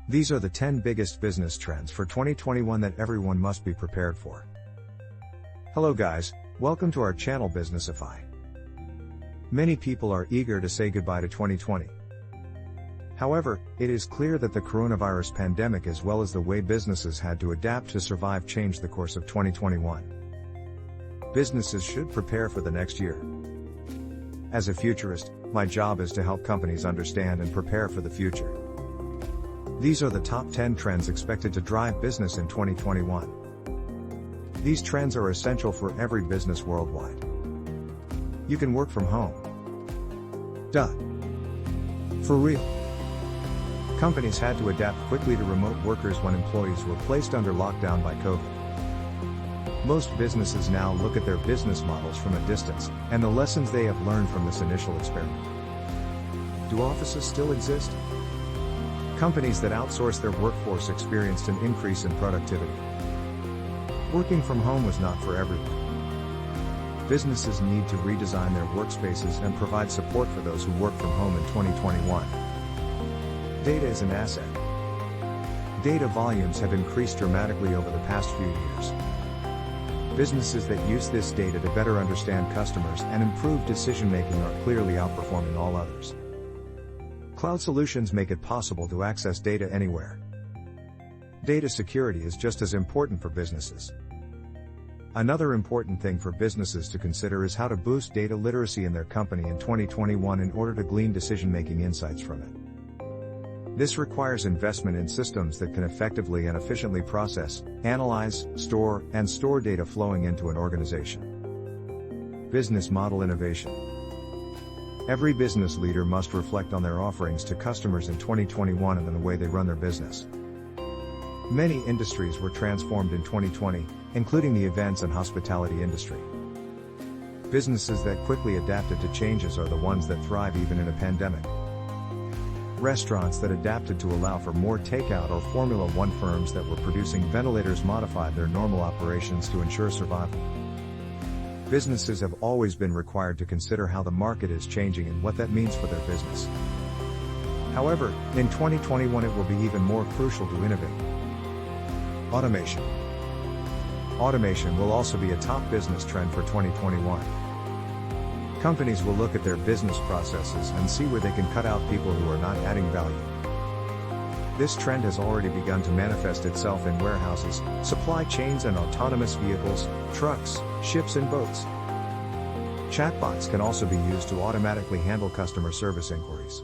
These are the 10 biggest business trends for 2021 that everyone must be prepared for. Hello guys, welcome to our channel Businessify. Many people are eager to say goodbye to 2020. However, it is clear that the coronavirus pandemic as well as the way businesses had to adapt to survive changed the course of 2021. Businesses should prepare for the next year. As a futurist, my job is to help companies understand and prepare for the future. These are the top 10 trends expected to drive business in 2021. These trends are essential for every business worldwide. You can work from home. For real. Companies had to adapt quickly to remote workers when employees were placed under lockdown by COVID. Most businesses now look at their business models from a distance, and the lessons they have learned from this initial experiment. Do offices still exist? Companies that outsource their workforce experienced an increase in productivity. Working from home was not for everyone. Businesses need to redesign their workspaces and provide support for those who work from home in 2021. Data is an asset. Data volumes have increased dramatically over the past few years. Businesses that use this data to better understand customers and improve decision-making are clearly outperforming all others. Cloud solutions make it possible to access data anywhere. Data security is just as important for businesses. Another important thing for businesses to consider is how to boost data literacy in their company in 2021 in order to glean decision-making insights from it. This requires investment in systems that can effectively and efficiently process, analyze, store data flowing into an organization. Business model innovation. Every business leader must reflect on their offerings to customers in 2021 and in the way they run their business. Many industries were transformed in 2020, including the events and hospitality industry. Businesses that quickly adapted to changes are the ones that thrive even in a pandemic. Restaurants that adapted to allow for more takeout or Formula One firms that were producing ventilators modified their normal operations to ensure survival. Businesses have always been required to consider how the market is changing and what that means for their business. However, in 2021 it will be even more crucial to innovate. Automation. Automation will also be a top business trend for 2021. Companies will look at their business processes and see where they can cut out people who are not adding value. This trend has already begun to manifest itself in warehouses, supply chains and autonomous vehicles, trucks, ships and boats. Chatbots can also be used to automatically handle customer service inquiries.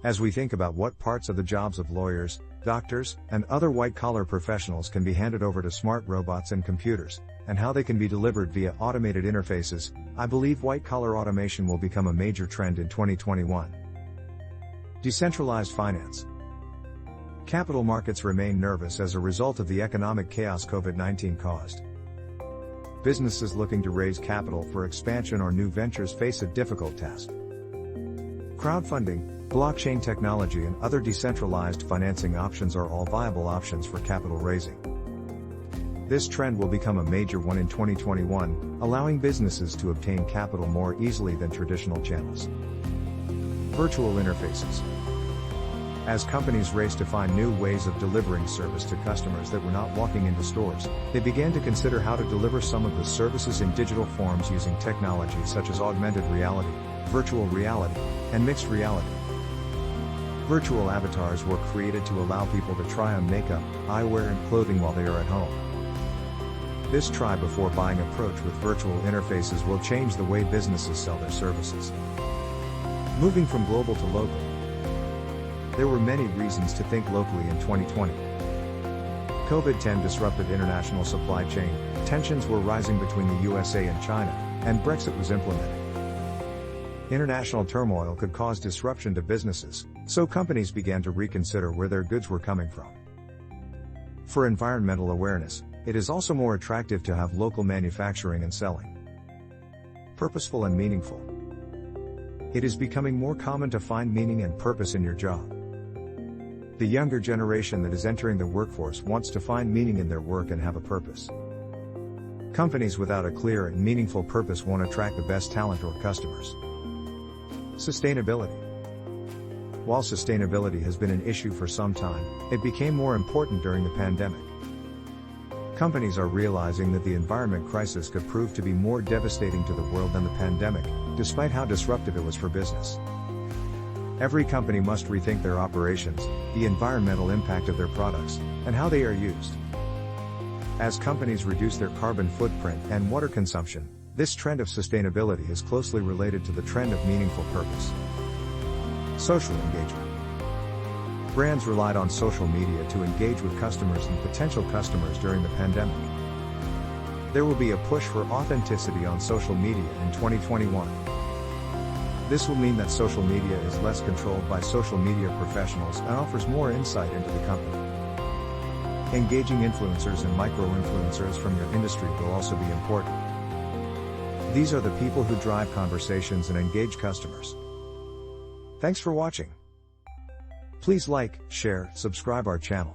As we think about what parts of the jobs of lawyers, doctors, and other white-collar professionals can be handed over to smart robots and computers, and how they can be delivered via automated interfaces, I believe white-collar automation will become a major trend in 2021. Decentralized finance. Capital markets remain nervous as a result of the economic chaos COVID-19 caused. Businesses looking to raise capital for expansion or new ventures face a difficult task. Crowdfunding, blockchain technology and other decentralized financing options are all viable options for capital raising. This trend will become a major one in 2021, allowing businesses to obtain capital more easily than traditional channels. Virtual interfaces. As companies raced to find new ways of delivering service to customers that were not walking into stores, they began to consider how to deliver some of the services in digital forms using technology such as augmented reality, virtual reality, and mixed reality. Virtual avatars were created to allow people to try on makeup, eyewear and clothing while they are at home. This try before buying approach with virtual interfaces will change the way businesses sell their services. Moving from global to local. There were many reasons to think locally in 2020. COVID-10 disrupted international supply chain, tensions were rising between the USA and China, and Brexit was implemented. International turmoil could cause disruption to businesses, so companies began to reconsider where their goods were coming from. For environmental awareness, it is also more attractive to have local manufacturing and selling. Purposeful and meaningful. It is becoming more common to find meaning and purpose in your job. The younger generation that is entering the workforce wants to find meaning in their work and have a purpose. Companies without a clear and meaningful purpose won't attract the best talent or customers. Sustainability. While sustainability has been an issue for some time, it became more important during the pandemic. Companies are realizing that the environment crisis could prove to be more devastating to the world than the pandemic, despite how disruptive it was for business. Every company must rethink their operations, the environmental impact of their products, and how they are used. As companies reduce their carbon footprint and water consumption, this trend of sustainability is closely related to the trend of meaningful purpose. Social engagement. Brands relied on social media to engage with customers and potential customers during the pandemic. There will be a push for authenticity on social media in 2021. This will mean that social media is less controlled by social media professionals and offers more insight into the company. Engaging influencers and micro-influencers from your industry will also be important. These are the people who drive conversations and engage customers. Thanks for watching. Please like, share, subscribe our channel.